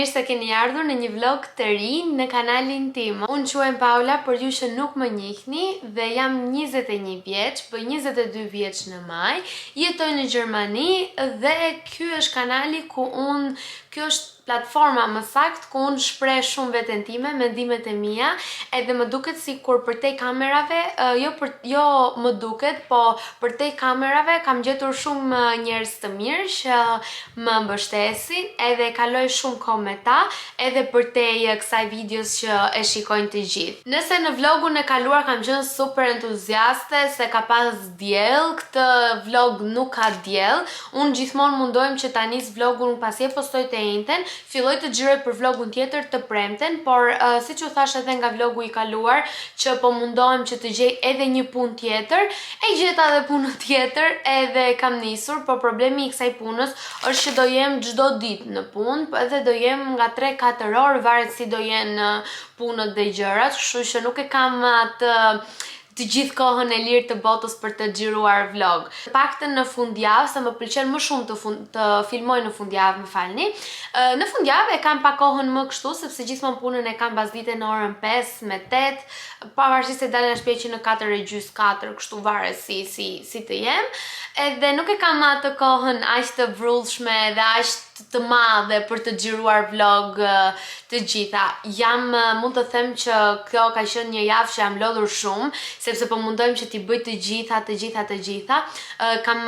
Mirë se keni ardhur në një vlog të ri në kanalin tim. Unë quhem Paula, për ju që nuk më njihni, dhe jam 21 vjeç, bëj 22 vjeç në maj. Jetoj në Gjermani dhe ky është kanali ku kjo është platforma më sakt ku unë shpreh shumë veten time, mendimet e mia, edhe më duket sikur përtej kamerave, jo më duket, po përtej kamerave kam gjetur shumë njerëz të mirë që më mbështesin, edhe kaloj shumë kohë me ta, edhe përtej kësaj videos që e shikojnë të gjithë. Nëse në vlogun e kaluar kam qenë super entuziaste se ka pas diell, këtë vlog nuk ka diell. Unë gjithmonë mundohem që ta nis vlogun pasi e postoj të njëjtën, filloj të xhiroj për vlogun tjetër të premten, por siç u thash edhe nga vlogu i kaluar, që po mundohem që të gjej edhe një punë tjetër, e gjeta edhe punën tjetër, edhe kam nisur, por problemi i kësaj punës është që do jem çdo ditë në punë, edhe do jem nga 3-4 orë, varet si do jenë punët dhe gjërat, kështu që nuk e kam të gjithë kohën e lirë të botës për të xhiruar vlog. Paktën në fundjavë, se më pëlqen më shumë të filmoj në fundjavë, më falni. Në fundjavë e kam pak kohën më kështu, sepse gjithmonë punën e kam bazdite në orën 5 me 8, pavarësisht se dalë në shtëpi që në 4:30, kështu varet si të jem. Edhe nuk e kam atë kohën aq të vrullshme dhe aq të madhe për të xhiruar vlog të gjitha. Mund të them që kjo ka qenë një javë që jam lodhur shumë, sepse po mundohem që t'i bëj të gjitha. Kam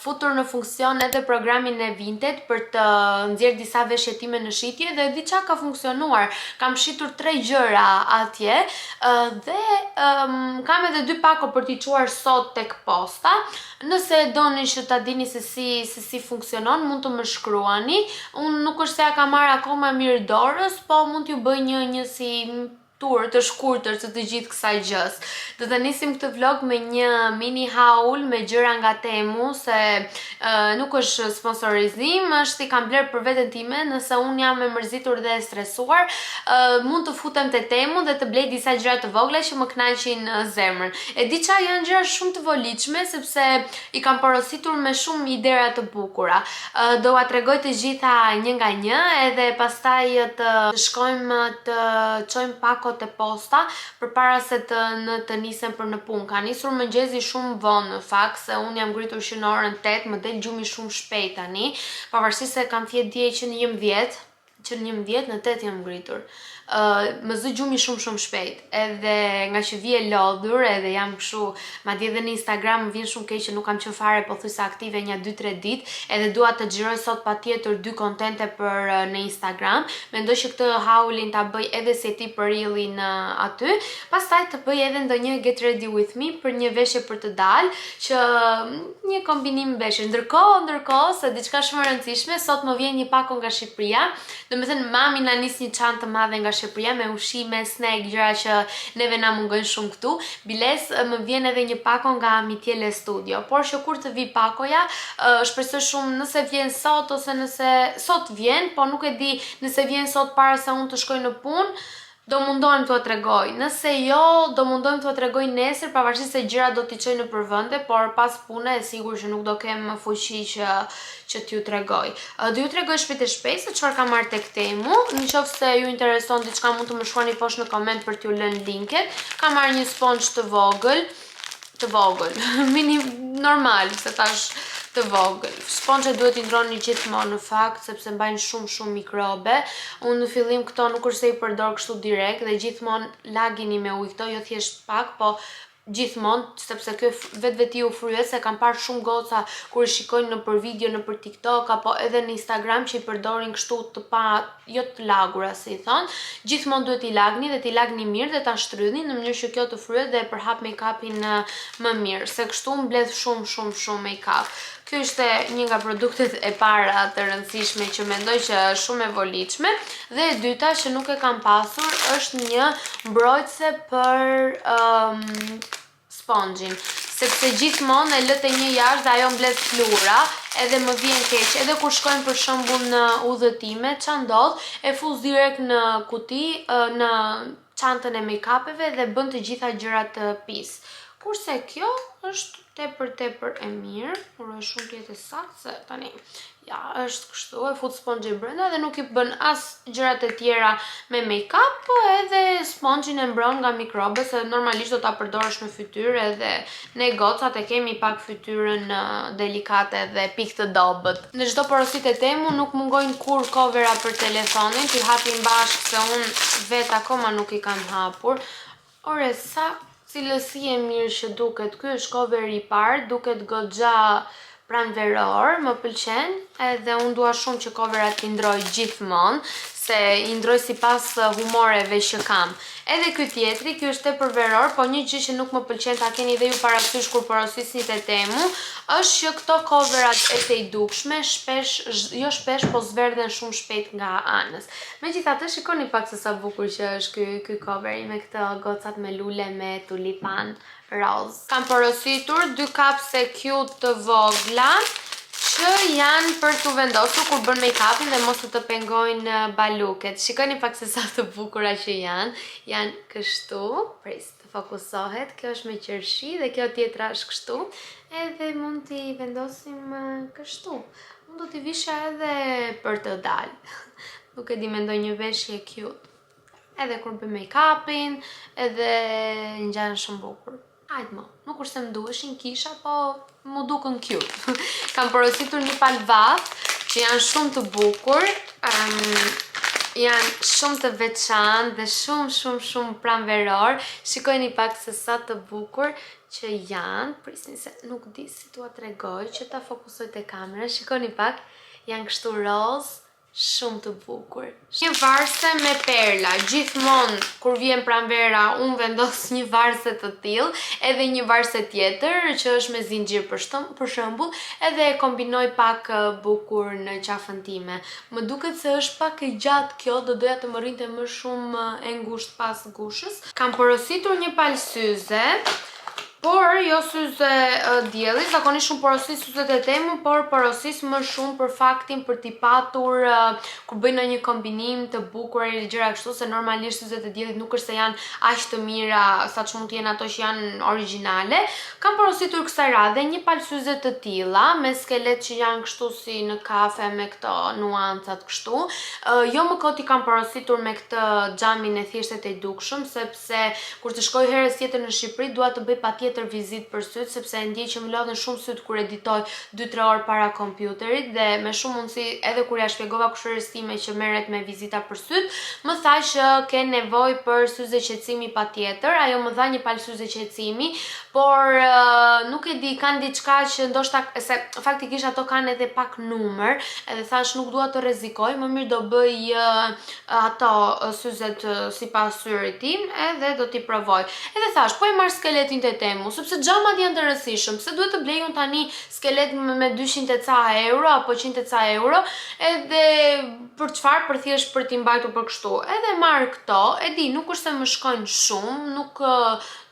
futur në funksion edhe programin e Vinted për të nxjerrë disa veshje time në shitje dhe diçka ka funksionuar. Kam shitur 3 gjëra atje dhe kam edhe 2 pako për t'i çuar sot tek posta. Nëse doni që ta dini se si funksionon, mund të më shkruani. Unë nuk është se ja kam marrë akoma mirë dorës, po mund t'ju bëj një si tur të shkurtër të gjithë kësaj gjës. Do të nisim këtë vlog me një mini haul me gjëra nga Temu, se nuk është sponsorizim, është i kam bler për veten time, nëse unë jam e mërzitur dhe e stresuar, mund të futem te Temu dhe të blej disa gjëra të vogla që më kënaqin zemrën. E di çfarë janë gjëra shumë të volitshme, sepse i kam porositur me shumë idera të bukura. Do ua tregoj të gjitha një nga një, edhe pastaj të shkojmë të çojmë pak të posta përpara se të nisem për në punë. Ka nisur mëngjesi shumë vonë në fakt, se unë jam ngritur që në orën 8, më del gjumi shumë shpejt tani, pavarësisht se kam fjet dje që në 11, në 8 jam ngritur. Më zë gjumi shumë shpejt, edhe nga që vije lodhur, edhe jam kështu, madje edhe në Instagram më vjen shumë keq që nuk kam qenë fare pothuajse aktive një 2-3 ditë, edhe dua të xhiroj sot patjetër 2 kontente për në Instagram. Mendoj që këtë haulin ta bëj edhe si ti për reelin aty, pastaj të bëj edhe ndonjë get ready with me për një veshje për të dalë, që një kombinim veshje. Ndërkohë, se diçka shumë e rëndësishme, sot më vjen një pako nga Shqipëria. Domethënë mami na nis një çantë të madhe nga Shqipëria me ushqime, snack, gjëra që neve na mungojnë shumë këtu. Biles më vjen edhe një pako nga Mitjele Studio, por që kur të vi pakoja, shpresoj shumë nëse vjen sot ose nëse sot vjen, po nuk e di nëse vjen sot para se unë të shkoj në punë. Do mundohem t'ua tregoj. Nëse jo, do mundohem t'ua tregoj nesër, pavarësisht se gjërat do t'i çoj në përvende, por pas pune e sigur që nuk do kem fuqi që t'ju tregoj. Do ju tregoj shpejt se çfarë kam marrë tek Temu. Nëse ju intereson diçka, mund të më shkruani poshtë në koment për t'ju lënë linket. Kam marrë një sponç të vogël, mini normal, se tash të vogël. Sponçet duhet i ndroni gjithmonë në fakt, sepse mbajnë shumë mikrobe. Unë në fillim këto nuk është se i përdor kështu direkt, dhe gjithmonë lagini me ujë këto, jo thjesht pak, po gjithmonë, sepse kjo vetveti u fryhet, se kam parë shumë goca kur i shikojnë në për video, në për TikTok, apo edhe në Instagram që i përdorin kështu jo të lagura, si i thonë. Gjithmonë duhet i lagni dhe t'i lagni mirë dhe ta shtrydhni në mënyrë që kjo të fryhet dhe përhap make-upin më mirë, se kështu mbledh shumë make-up. Ky është një nga produktet e para të rëndësishme që mendoj që është shumë e volitshme, dhe e dyta që nuk e kam pasur është një mbrojtëse për spongjin, sepse gjithmonë e lët e një jashtë dhe ajo mbledh flura, edhe më vjen keq. Edhe kur shkojmë për shembull në udhëtime, ç'a ndodh, e fuz direkt në kuti, në çantën e make-upeve dhe bën të gjitha gjërat të pis. Kurse kjo është tepër e mirë, por është shumë tjetë saktë, se tani ja, është kështu, e fut sponxhin brenda dhe nuk i bën as gjërat e tjera me make-up, po edhe sponxhin e mbron nga mikrobe, se normalisht do ta përdorësh në fytyrë edhe ne gocat e kemi pak fytyrën delikate dhe pikë të dobët. Në çdo porosit e Temu nuk mungojnë kur covera për telefonin, t'i hapim bashkë se unë vet akoma nuk i kam hapur. Ore, sa cilësi e mirë që duket. Ky është cover i parë, duket goxha pranveror, më pëlqen, edhe unë dua shumë që coverat t'i ndroj gjithmonë, se i ndroj sipas humoreve që kam. Edhe ky tjetri, ky është tepër veror, po një gjë që nuk më pëlqen, ta keni dhe ju parasysh kur porosisni te Temu, është që këto coverat e te i dukshme jo shpesh, po zverdhen shumë shpejt nga anës. Megjithatë, shikoni pak se sa bukur që është ky coveri me këtë gocat me lule me tulipan roz. Kam porositur 2 kapse cute të vogla që janë për t'u vendosur kur bën make-upin dhe mos të pengojnë baluket. Shikoni pak se sa të bukura që janë. Janë kështu, pres të fokusohet. Kjo është me qershi dhe kjo tjetra është kështu. Edhe mund t'i vendosim kështu. Mund do t'i visha edhe për të dalë. Nuk e di, mendoj një veshje cute. Edhe kur bën make-upin, edhe ngjan shumë bukur. Hajde mo, nuk është se më duheshin kisha, po mu dukën cute. Kam porositur një palë vath që janë shumë të bukur, janë shumë të veçantë dhe shumë pranveror. Shikojeni pak se sa të bukur që janë. Prisni se nuk di si t'ua tregoj që ta fokusoj te kamera. Shikoni pak, janë kështu roz. Shumë të bukur. Një varse me perla. Gjithmonë kur vjen pranvera unë vendos një varse të tillë, edhe një varse tjetër që është me zinxhir për shembull, edhe e kombinoj pak bukur në qafën time. Më duket se është pak e gjatë kjo, do doja të më rrinte më shumë e ngushtë pas gushës. Kam porositur një palë syze. Por jo syze dielli, zakonisht shumë porosis syzet e Temu, por porosis më shumë për faktin për t'i patur kur bëjnë një kombinim të bukur e gjëra kështu, se normalisht syzet e diellit nuk është se janë aq të mira sa që mund të jenë ato që janë origjinale. Kam porositur kësaj radhe një palë syze të tilla me skelet që janë kështu si në kafe me këto nuancat kështu. Jo më kot i kam porositur me këtë xhamin e thjeshtë të dukshëm, sepse kur të shkoj herës tjetër në Shqipëri dua të bëj patjetër vizit për syt, sepse ndjej që më lodhen shumë syt kur editoj 2-3 orë para kompjuterit, dhe me shumë mundësi edhe kur ja shpjegova kushërës time që merret me vizita për syt, më tha që ke nevojë për syze qetësimi patjetër. Ajo më dha një palë syze qetësimi, por nuk e di, kanë diçka që ndoshta, se faktikisht ato kanë edhe pak numër, edhe thash nuk dua të rrezikoj, më mirë do bëj ato syzet sipas syrit tim, edhe do t'i provoj. Edhe thash, po e marr skeletin te Temu, sepse xhamat janë të rëndësishëm, se duhet të blej unë tani skelet me 200 ca euro apo 100 ca euro, edhe për çfarë, për thjesht për t'i mbajtur për kështu. Edhe marr këto, e di, nuk është se më shkojnë shumë,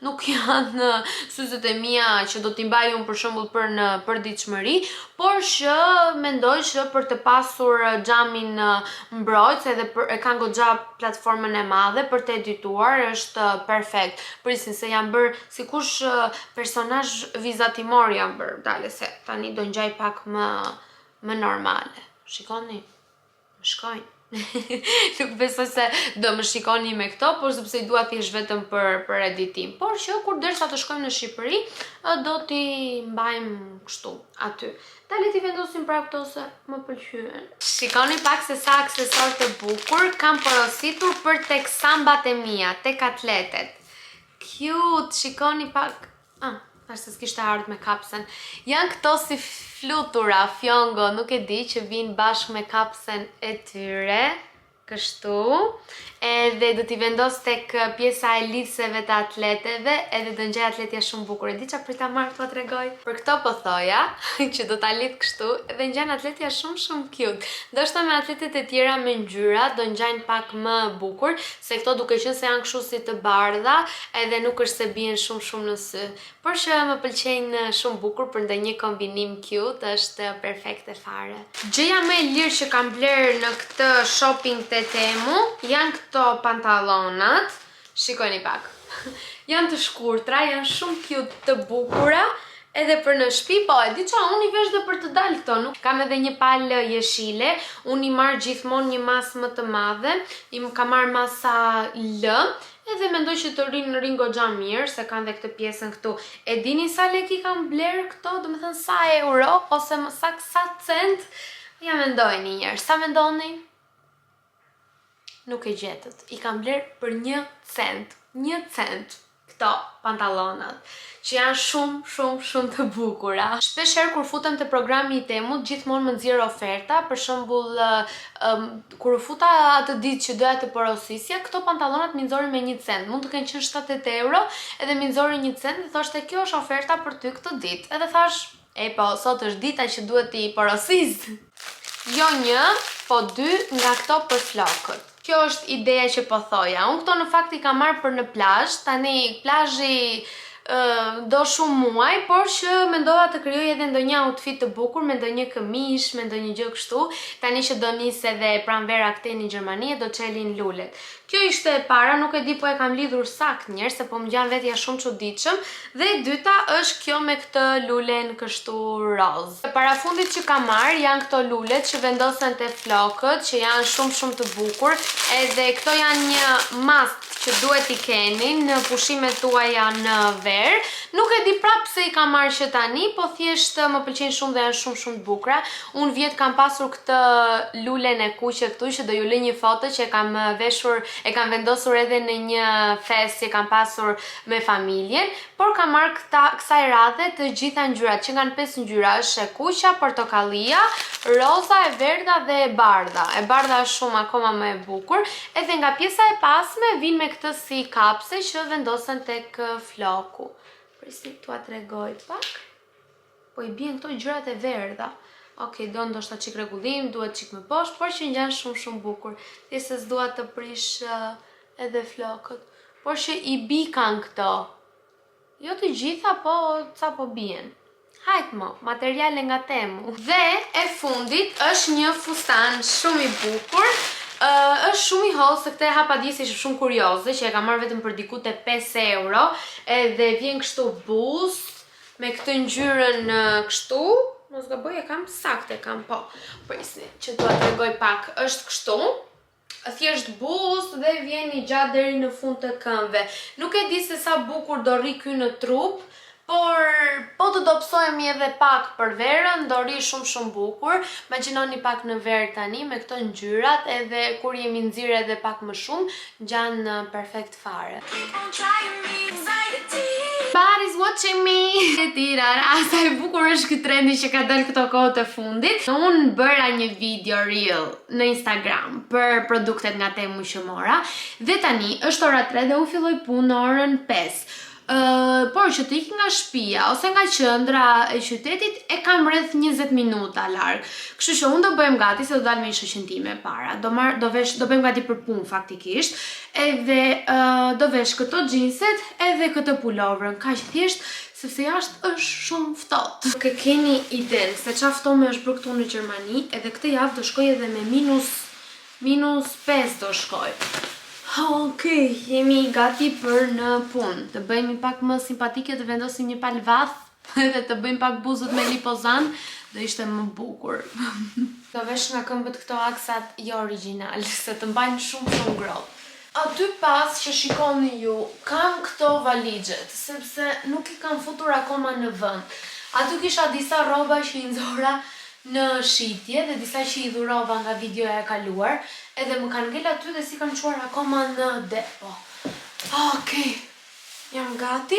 nuk janë syzet e mia që do t'i mbaj unë për shembull për në përditshmëri, por që mendoj që për të pasur xhamin mbrojtës edhe e kanë goxha platformën e madhe për të edituar, është perfekt. Prisni se janë bërë sikush personazh vizatimor janë bërë, dale se tani do ngjaj pak më normale. Shikoni, më shkojnë. Nuk besoj se do më shikoni me këto, por sepse i dua thjesht vetëm për editim. Por që kur derisa të shkojmë në Shqipëri, do t'i mbajmë kështu aty. Dale t'i vendosim pra këto se më pëlqyen. Shikoni pak se sa aksesor të bukur kam porositur për tek sambat e mia, tek atletet. Cute, shikoni pak. Ashtë se s'kishte ardhur me kapsen. Janë këto si flutura, fjongo, nuk e di, që vinë bashkë me kapsen e tyre. Kështu. Edhe do t'i vendos tek pjesa e liseve të atleteve, edhe do ngjaj atletja shumë bukur. E di çfarë prit ta marr t'ua tregoj. Për këto po thoja që do ta lidh kështu dhe ngjan atletja shumë cute. Ndoshta me atletet e tjera me ngjyra do ngjajnë pak më bukur, se këto duke qenë se janë kështu si të bardha, edhe nuk është se bien shumë në sy. Por që më pëlqejnë shumë bukur për ndonjë kombinim cute, është perfekte fare. Gjëja më e lirë që kam bler në këtë shopping te Temu janë këto pantallonat. Shikoni pak. Janë të shkurtra, janë shumë cute, të bukura, Edhe për në shtëpi, po, e di qa, unë i vesh dhe për të dalë këto, nuk kam edhe një palë jeshile, unë i marrë gjithmonë një masë më të madhe, i më ka marrë masa L, edhe mendoj që të rinë goxha mirë, se kanë dhe këtë pjesën këtu. E dini sa lek i kam blerë këto, do me thënë sa euro, ose më sak sa cent, ja mendoj një njërë, sa mendoni? Nuk e gjetët, i kam blerë për 1 cent, 1 cent. Këto pantalonat, që janë shumë të bukura. Shpesher kur futem te programi i Temut, gjithmonë më nxjerr oferta, për shembull, kur u futa atë ditë që doja të porosisja, këto pantallonat më nxorën me 1 cent. Mund të kenë qenë 70 euro, edhe më nxorën 1 cent dhe thoshte kjo është oferta për ty këtë ditë. Edhe thash, po, sot është dita që duhet t'i porosis. Jo 1, po 2 nga këto për flokët. Kjo është ideja që po thoja. Unë këto në fakt i kam marrë për në plazh. Tani plazhi do shumë muaj, por që mendova të krijoj edhe ndonjë outfit të bukur me ndonjë këmish, me ndonjë gjë kështu. Tani që do nis edhe pranvera këtej në Gjermani, do çelin lulet. Kjo ishte e para, nuk e di po e kam lidhur sakt njerë, se po më gjan vetja shumë çuditshëm. Dhe e dyta është kjo me këtë lulen kështu roz. Parafundit që kam marrë janë këto lulet që vendosen te flokët, që janë shumë të bukur, edhe këto janë një must që duhet i keni në pushimet tuaja në verë. Nuk e di prapë se i kam marrë që tani, po thjesht më pëlqejnë shumë dhe janë shumë të bukura. Unë vjet kam pasur këtë lulen e kuqe këtu, që do ju lë një foto që e kam veshur, e kam vendosur edhe në një fest që kam pasur me familjen, por kam marrë kësaj radhe të gjitha ngjyrat, që kanë 5 ngjyra, është e kuqja, portokallia, roza, e verdha dhe e bardha. E bardha është shumë akoma më e bukur, edhe nga pjesa e pasme vin me këtë si kapse që vendosen tek floku. Prisni t'ua tregoj pak. Po i bien këto ngjyrat e verdha. Okej, do ndoshta çik rregullim, duhet çik më poshtë, por që ngjan shumë bukur. Thjesht s'dua të prish edhe flokët. Por që i bikan këto. Jo të gjitha, po ca po bien. Hajt mo, materiale nga Temu. Dhe e fundit është një fustan shumë i bukur. Është shumë i hollë, se këtë e hapa dje se ishte shumë kurioze, që e kam marrë vetëm për diku te 5 euro, edhe vjen kështu bust, me këtë ngjyrën kështu, mos gaboj, e kam saktë, kam po. Prisni, që t'ua tregoj pak, është kështu, thjesht bust dhe vjen i gjatë deri në fund të këmbëve. Nuk e di se sa bukur do rri ky në trup, por po të dobësohemi edhe pak për verën, do rri shumë bukur. Imagjinoni pak në verë tani me këto ngjyrat, edhe kur jemi nxirë edhe pak më shumë, ngjan perfekt fare. Everybody's watching me. Tirara, sa e bukur është ky trendi që ka dalë këto kohë të fundit. Unë bëra një video reel në Instagram për produktet nga Temu që mora, dhe tani është ora 3 dhe unë filloj punë në orën 5. Por që të iki nga shtëpia ose nga qendra e qytetit e kam rreth 20 minuta larg. Kështu që unë do bëjmë gati, se do dalë me një shoqen time para. Do bëjmë gati për punë faktikisht. Edhe do vesh këto xhinset edhe këtë pulovrën, kaq thjesht, sepse jashtë është shumë ftohtë. Nuk e keni iden se çfarë ftohtë është bërë këtu në Gjermani, edhe këtë javë do shkoj edhe me -5 do shkoj. Okej, jemi gati për në punë. Të bëjmë pak më simpatike, të vendosim një palë vath, edhe të bëjmë pak buzët me lipozan, do ishte më bukur. Do vesh nga këmbët këto aksat jo original, se të mbajnë shumë ngrohtë. Aty pas që shikoni ju, kam këto valixhet, sepse nuk i kam futur akoma në vend. Aty kisha disa rroba që i nxora në shitje dhe disa që i dhurova nga videoja e kaluar, edhe më kanë ngel aty dhe si kanë çuar akoma në depo. Okej, jam gati.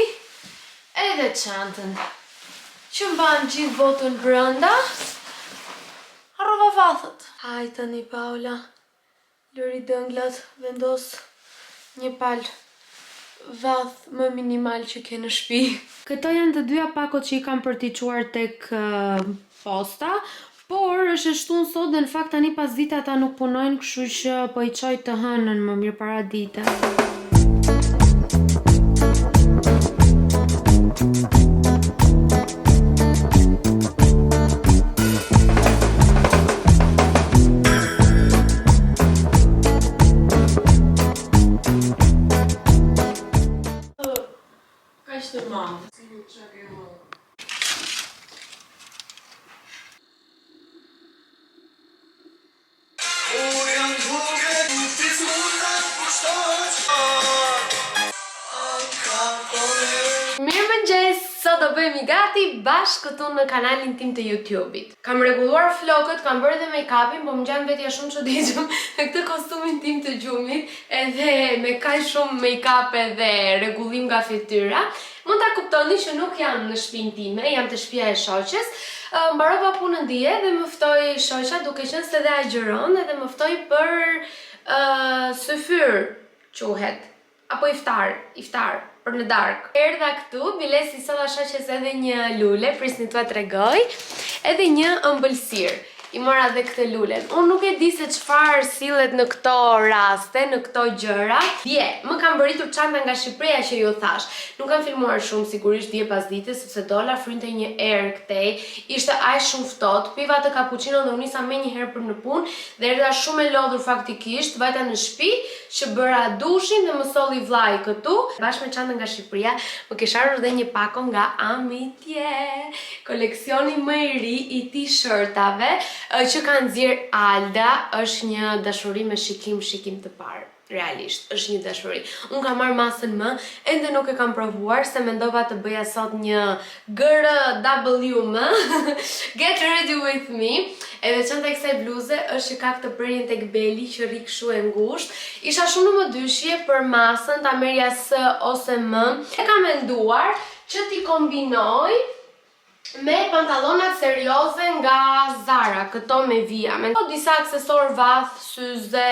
Edhe çantën, që mban gjithë botën brenda. Harrova vathët. Hajde tani Paula, lëri dënglat, vendos një palë vath më minimal që ke në shtëpi. Këto janë të dyja pakot që i kam për t'i çuar tek posta, por është e shtunë sot dhe në fakt tani pas dite ata nuk punojnë, kështu që po i çoj të hënën më mirë para dite. Mirëmëngjes, sot do bëjmë gati bashkë këtu në kanalin tim të YouTube-it. Kam rregulluar flokët, kam bërë edhe make-upin, po më gjan vetja shumë çuditshëm me këtë kostumin tim të gjumit, edhe me kaq shumë make-up edhe rregullim nga fytyra. Mund ta kuptoni që nuk jam në shtëpinë time, jam te shtëpia e shoqes. Mbarova punën dje dhe më ftoi shoqja duke qenë se dhe agjeron edhe më ftoi për syfyr quhet apo iftar për në darkë. Erdha këtu, bilesi solla shoqes edhe një lule, prisni t'ua tregoj, edhe një ëmbëlsirë. I mora dhe këtë lulen. Unë nuk e di se çfarë sillet në këto raste, në këto gjëra. Dje, më kam bëritur çanta nga Shqipëria që ju thash. Nuk kam filmuar shumë sigurisht dje pas ditës, sepse dola frynte një erë këtej. Ishte aq shumë ftohtë, piva të cappuccino dhe u nisa menjëherë për në punë dhe erdha shumë e lodhur faktikisht. Vajta në shtëpi që bëra dushin dhe më solli vllai këtu. Bashkë me çantën nga Shqipëria, më kish ardhur dhe një pako nga Amitje. Koleksioni më i ri i t-shirtave që ka nxjerr Alda, është një dashuri me shikim të parë. Realisht, është një dashuri. Unë kam marrë masën më, ende nuk e kam provuar, se mendova të bëja sot një GRWM, Get Ready With Me. E veçanta e kësaj bluze është që ka këtë prerjen tek beli që rri kështu e ngushtë. Isha shumë në mëdyshje për masën, ta merja S ose M. E kam menduar që t'i kombinoj me pantallonat serioze nga Zara, këto me vija. Me disa aksesor vath, syze,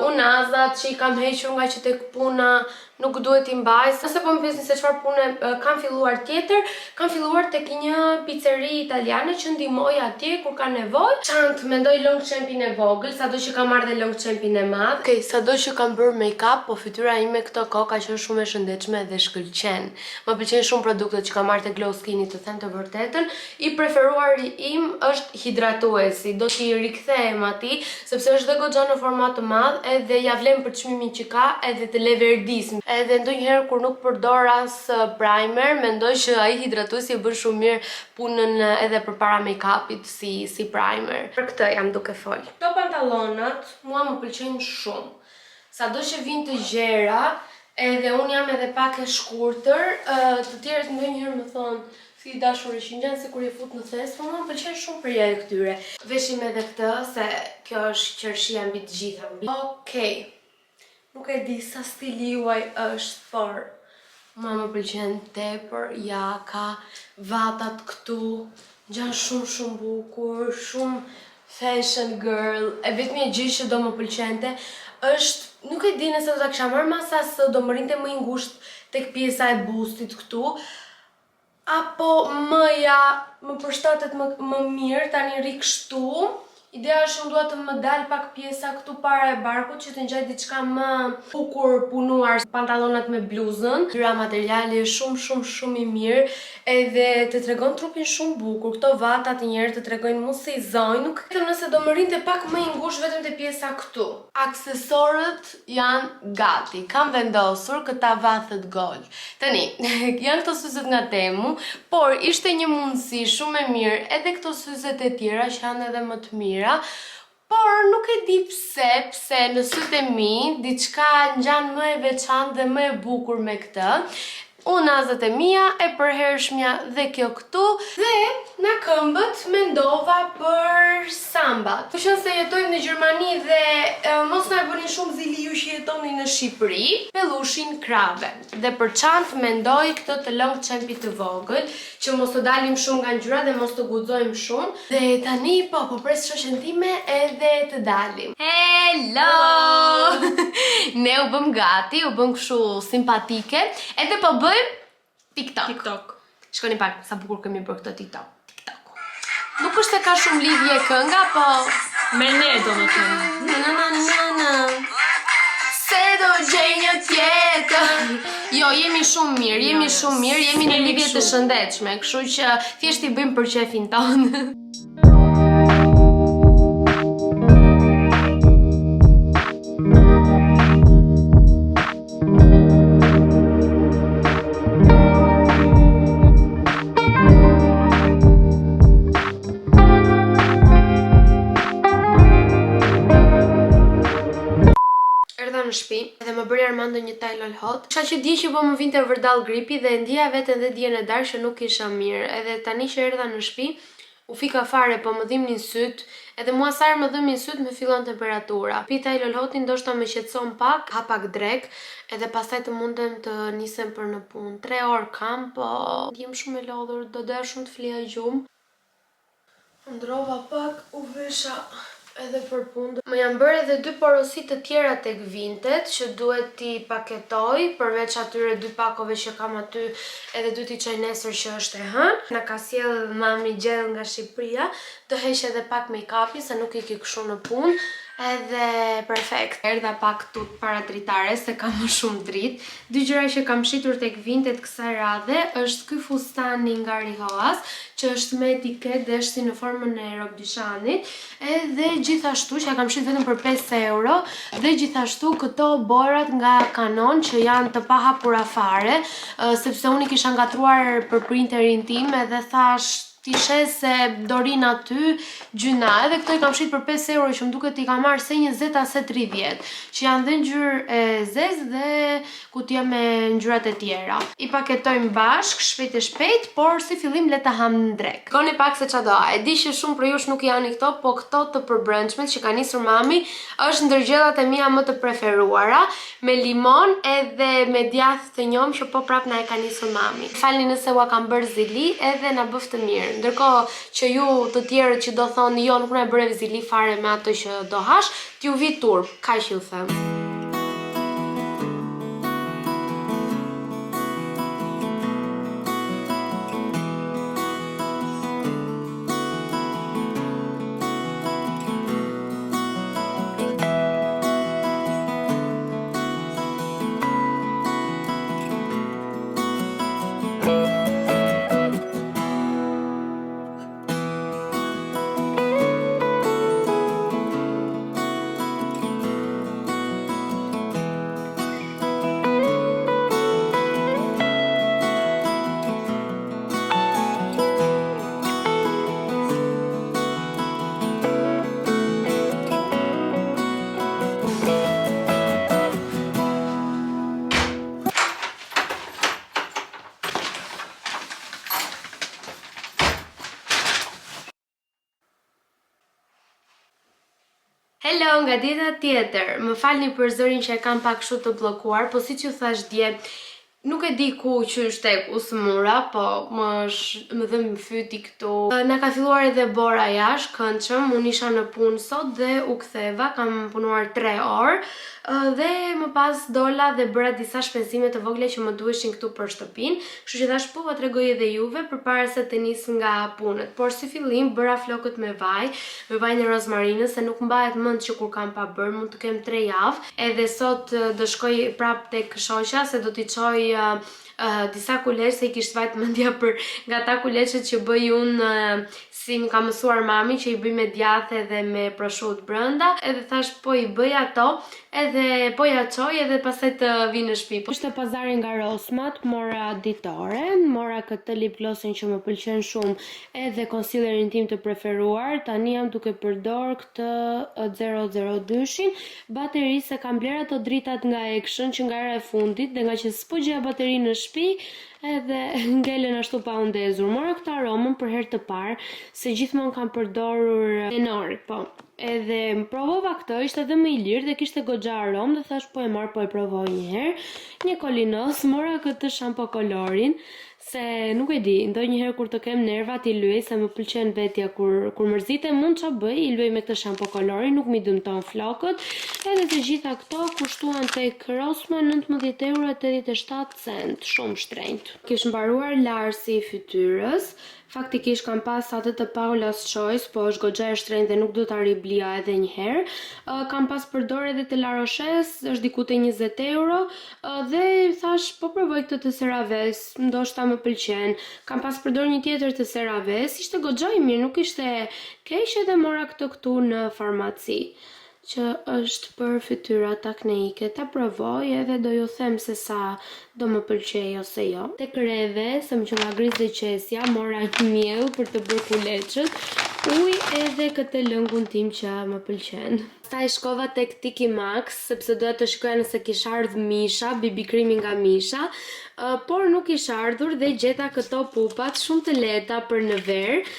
unazat që i kam hequr nga që tek puna nuk duhet i mbaj. Nëse po më pyesni se çfarë pune kam filluar tjetër, kam filluar tek një pizzeri italiane që ndihmoj atje kur ka nevojë. Çantë mendoj long champin e vogël, sado që kam marrë dhe long champin e madh. Okej, sado që kam bërë make-up, po fytyra ime këto kohë ka qenë shumë e shëndetshme dhe shkëlqen. Më pëlqejnë shumë produktet që kam marrë te Glow Skin, të them të vërtetën. I preferuari im është hidratuesi. Do t'i rikthehem atij, sepse është dhe goxha në format të madh, edhe ja vlen për çmimin që ka, edhe të leverdis. Edhe ndonjëherë kur nuk përdor as primer, mendoj që ai hidratuesi e bën shumë mirë punën edhe përpara make-upit si primer. Për këtë jam duke fol. Këto pantallonat mua më pëlqejnë shumë. Sado që vinë të gjera, edhe unë jam edhe pak e shkurtër, të tjerët ndonjëherë më thonë si dashuri që ngjan sikur i fut në thes, po më pëlqen shumë përja e këtyre. Veshim edhe këtë se kjo është qershia mbi të gjitha. Okej. Nuk e di sa stili juaj është, por mua më pëlqen tepër jaka, vatat këtu, ngjan shumë bukur, shumë fashion girl. E vetmi gjë që do më pëlqente është, nuk e di nëse do ta kisha marrë masa se do më rinte më i ngushtë tek pjesa e bustit këtu, apo më përshtatet më mirë tani rri kështu. Ideja është unë dua të më dal pak pjesa këtu para e barkut që të ngjaj diçka më bukur punuar, pantallonat me bluzën. Tyra materiali është shumë i mirë, edhe të tregon trupin shumë bukur. Këto vata të njerë të tregojnë mu si zonjë, nuk vetëm nëse do më rinte pak më i ngushtë vetëm te pjesa këtu. Aksesorët janë gati. Kam vendosur këta vathët gold. Tani, janë këto syzet nga Temu, por ishte një mundësi shumë e mirë edhe këto syzet e tjera që janë edhe më të mira. Por nuk e di pse në sytë e mi diçka ngjan më e veçantë dhe më e bukur me këtë. Unazat e mia, e përhershmja dhe kjo këtu, dhe në këmbët mendova për sambat. Për qenë se jetojmë në Gjermani dhe mos na e bëni shumë zili ju që jetoni në Shqipëri, pellushin krave. Dhe për çantë mendoj këtë të long champi të vogël, që mos të dalim shumë nga ngjyra dhe mos të guxojmë shumë. Dhe tani po pres shoqen time edhe të dalim. Hello! Ne u bëm gati, u bëm kështu simpatike, edhe po bëjmë TikTok. Shkoni pak sa bukur kemi bërë këtë TikTok. Nuk është se ka shumë lidhje kënga, po me ne do të thënë. Se do gjej një tjetër. Jo, jemi shumë mirë, jemi në lidhje të shëndetshme, kështu që thjesht i bëjmë për qefin tonë. Në shtëpi edhe më Më bëri Armando një Tylenol hot. Kisha që di që po më vinte vërdall gripi dhe ndjeja veten dhe dijen e darkë që nuk isha mirë. Edhe tani që erdha në shtëpi, u fika fare, po më dhimnin syt, edhe mua sa herë më dhimnin syt më fillon temperatura. Pi Tylenol hotin ndoshta më qetëson pak, ha pak drek, edhe pastaj të mundem të nisem për në punë. 3 orë kam, po jem shumë e lodhur, do doja shumë të flija gjumë. Ndrova pak, u vesha edhe për punë. Më janë bërë edhe 2 porosi të tjera tek Vinted që duhet t'i paketoj, përveç atyre 2 pakove që kam aty, edhe duhet t'i çaj nesër që është e hënë. Na ka sjell mami gjell nga Shqipëria, do heq edhe pak make-upin se nuk i ki kështu në punë. Edhe perfekt. Erdha pak tut para dritares se kam më shumë dritë. 2 gjëra që kam shitur tek Vinted kësaj radhe është ky fustani nga Rihoas, që është me etiket dhe është si në formën e robdyshanit, edhe gjithashtu që kam shitur vetëm për 5 euro, dhe gjithashtu këto borat nga Canon që janë të pahapura fare, sepse unë i kisha ngatruar për printerin tim edhe thash ti shes se dorin aty gjyna, edhe këto i kam shit për 5 euro që më duket i kam marrë se 20 ose 30, që janë dhe ngjyrë e zezë dhe kutija me ngjyrat e tjera. I paketojmë bashk, shpejt e shpejt, por si fillim le ta ham në drek. Koni pak se çfarë do. E di që shumë për jush nuk janë këto, po këto të përbrëndshmet që ka nisur mami është ndër gjërat e mia më të preferuara, me limon edhe me djathë të njom që po prap na e ka nisur mami. Falni nëse ua kam bërë zili edhe na bëf të mirë. Ndërkohë që ju të tjerët që do thoni jo nuk na e bëre zili fare me ato që do hash, t'ju vi turp, kaq ju them. Hello, nga dita tjetër. Më falni për zërin që e kam pak kështu të bllokuar, po siç ju thash dje, nuk e di ku qysh tek usmura, po më dhëm fyti këtu. Na ka filluar edhe bora jashtë, këndshëm, unë isha në punë sot dhe u ktheva, kam punuar 3 orë. Dhe më pas dola dhe bëra disa shpenzime të vogla që më duheshin këtu për shtëpinë, kështu që thash po va tregoj edhe juve përpara se të nis nga punët. Por si fillim bëra flokët me vaj në rozmarinës, se nuk mbahet mend që kur kam pa bër, mund të kem 3 javë. Edhe sot do shkoj prap tek shoqja se do t'i çoj disa kuleç, se i kishte vajt mendja për nga ta kuleçet që bëj unë si më ka mësuar mami, që i bëj me djathë edhe me prosciutto brenda, edhe thash po i bëj ato, edhe po ja çoj edhe pastaj të vi në shtëpi. Ishte pazari nga Rosmat, mora ditore, mora këtë lip glossin që më pëlqen shumë, edhe concealerin tim të preferuar. Tani jam duke përdor këtë 002-shin, bateri se kam bler ato dritat nga Action që nga era e fundit, dhe nga që s'po gjeja bateri në shtëpi, edhe ngelen ashtu pa u ndezur. Mora këtë aromën për herë të parë, se gjithmonë kam përdorur Tenor, po. Edhe provova këtë, ishte edhe më i lirë dhe kishte goxha aromë dhe thash po e marr, po e provoj një herë. Një kolinos, mora këtë shampo kolorin, se nuk e di, ndonjëherë kur të kem nervat i luaj, se më pëlqen vetja kur mërzitem, mund ç'a bëj, i luaj me këtë shampo kolorin, nuk mi dëmton flokët. Edhe të gjitha këto kushtuan tek Rossmann 19,87 €, shumë shtrenjtë. Kish mbaruar larsi i fytyrës. Faktikisht kam pas atë të Paula's Choice, po është goxha e shtrenjtë dhe nuk do ta riblia edhe një herë. Kam pas përdor edhe të La Roche's, është diku te 20 euro, dhe thash po provoj këtë të CeraVe's, ndoshta më pëlqen. Kam pas përdor një tjetër të CeraVe's, ishte goxha i mirë, nuk ishte keq, edhe mora këtë këtu në farmaci, që është për fytyrat akneike. Ta provoj edhe do ju them se sa do më pëlqej ose jo. Tek Reve, se më që nga gris dhe qesja, mora miell për të bërë kuleçët, ujë edhe këtë lëngun tim që më pëlqen. Pastaj shkova tek Tiki Max sepse doja të shikoja nëse kisha ardhur Misha, BB krimi nga Misha, por nuk kisha ardhur dhe gjeta këto pupat shumë të lehta për në ver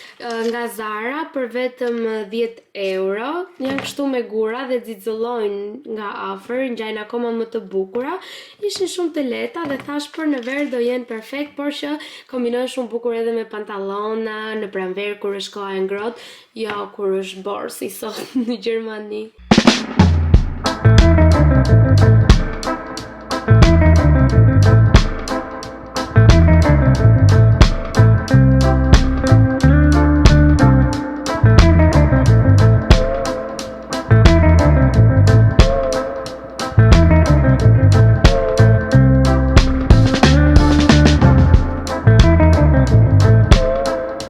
nga Zara për vetëm 10 euro. Janë kështu me gura dhe xixëllojnë nga afër, ngjajnë akoma më të bukura. Ishin shumë të lehta dhe thash për në ver do jenë perfekt, por që kombinojnë shumë bukur edhe me pantallona, në pranver kur është koha e ngrohtë, jo kur është borë si sot në Gjermani.